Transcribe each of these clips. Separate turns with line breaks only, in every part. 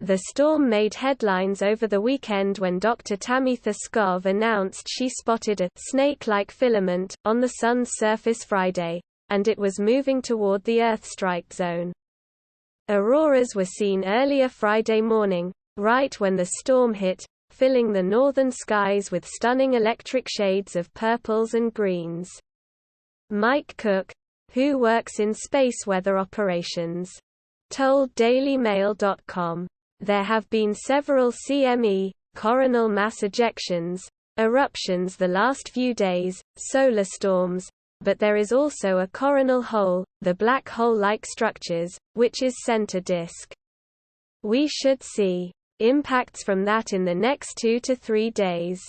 The storm made headlines over the weekend when Dr. Tamitha Skov announced she spotted a snake-like filament on the Sun's surface Friday, and it was moving toward the Earth strike zone. Auroras were seen earlier Friday morning, right when the storm hit, filling the northern skies with stunning electric shades of purples and greens. Mike Cook, who works in space weather operations, told DailyMail.com, "There have been several CME, coronal mass ejections, eruptions the last few days, solar storms, but there is also a coronal hole, the black hole-like structures, which is center disk. We should see impacts from that in the next 2 to 3 days."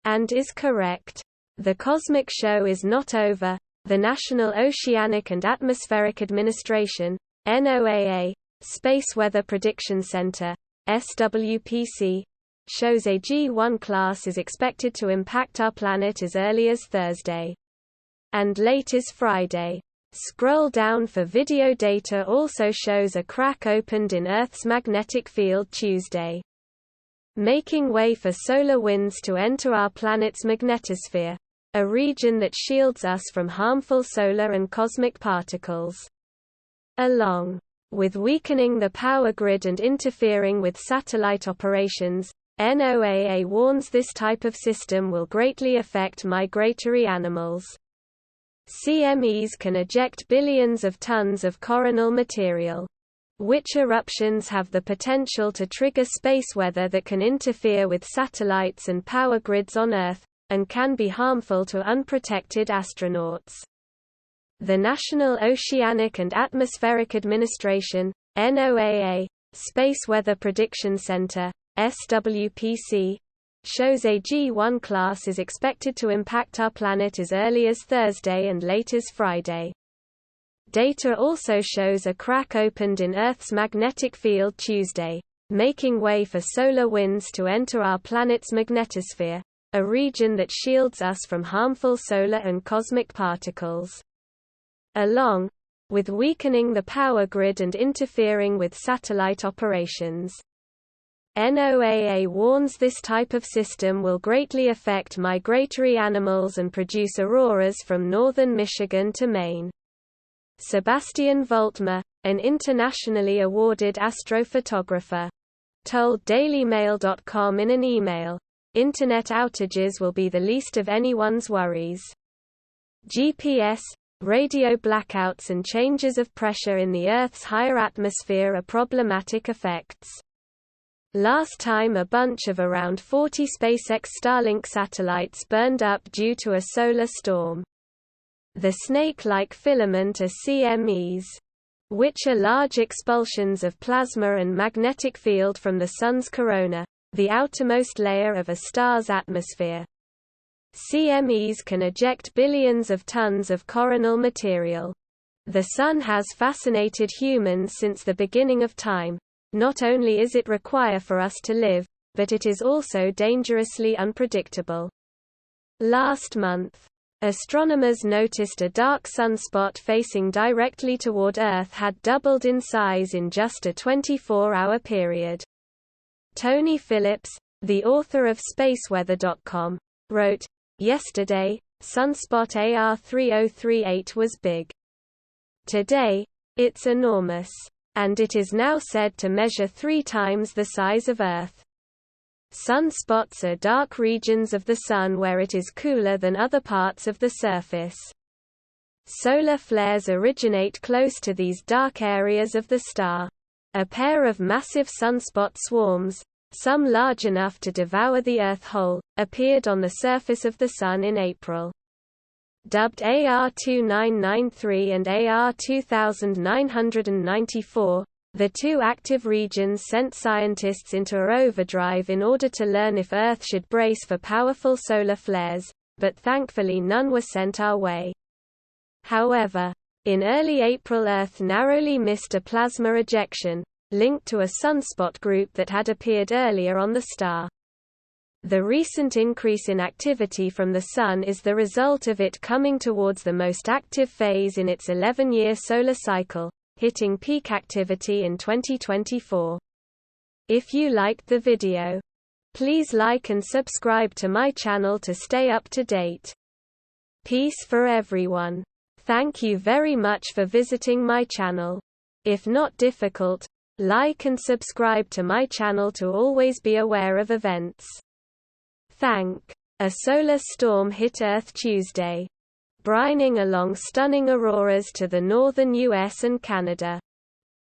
And is correct. The cosmic show is not over. The National Oceanic and Atmospheric Administration, NOAA, Space Weather Prediction Center, SWPC, shows a G1 class is expected to impact our planet as early as Thursday. And late as Friday. Scroll down for video. Data also shows a crack opened in Earth's magnetic field Tuesday, making way for solar winds to enter our planet's magnetosphere, a region that shields us from harmful solar and cosmic particles. Along with weakening the power grid and interfering with satellite operations, NOAA warns this type of system will greatly affect migratory animals. CMEs can eject billions of tons of coronal material, which eruptions have the potential to trigger space weather that can interfere with satellites and power grids on Earth, and can be harmful to unprotected astronauts. The National Oceanic and Atmospheric Administration, NOAA, Space Weather Prediction Center, SWPC, shows a G1 class is expected to impact our planet as early as Thursday and late as Friday. Data also shows a crack opened in Earth's magnetic field Tuesday, making way for solar winds to enter our planet's magnetosphere, a region that shields us from harmful solar and cosmic particles. Along with weakening the power grid and interfering with satellite operations, NOAA warns this type of system will greatly affect migratory animals and produce auroras from northern Michigan to Maine. Sebastian Voltmer, an internationally awarded astrophotographer, told DailyMail.com in an email, "Internet outages will be the least of anyone's worries. GPS, radio blackouts and changes of pressure in the Earth's higher atmosphere are problematic effects. Last time a bunch of around 40 SpaceX Starlink satellites burned up due to a solar storm. The snake-like filament are CMEs, which are large expulsions of plasma and magnetic field from the Sun's corona, the outermost layer of a star's atmosphere. CMEs can eject billions of tons of coronal material. The Sun has fascinated humans since the beginning of time. Not only is it required for us to live, but it is also dangerously unpredictable. Last month, astronomers noticed a dark sunspot facing directly toward Earth had doubled in size in just a 24-hour period. Tony Phillips, the author of spaceweather.com, wrote, "Yesterday, sunspot AR3038 was big. Today, it's enormous. And it is now said to measure 3 times the size of Earth." Sunspots are dark regions of the Sun where it is cooler than other parts of the surface. Solar flares originate close to these dark areas of the star. A pair of massive sunspot swarms, some large enough to devour the Earth whole, appeared on the surface of the Sun in April. Dubbed AR2993 and AR2994, the two active regions sent scientists into overdrive in order to learn if Earth should brace for powerful solar flares, but thankfully none were sent our way. However, in early April Earth narrowly missed a plasma ejection, linked to a sunspot group that had appeared earlier on the star. The recent increase in activity from the Sun is the result of it coming towards the most active phase in its 11-year solar cycle, hitting peak activity in 2024. If you liked the video, please like and subscribe to my channel to stay up to date. Peace for everyone. Thank you very much for visiting my channel. If not difficult, like and subscribe to my channel to always be aware of events. A solar storm hit Earth Tuesday, brining along stunning auroras to the northern US and Canada.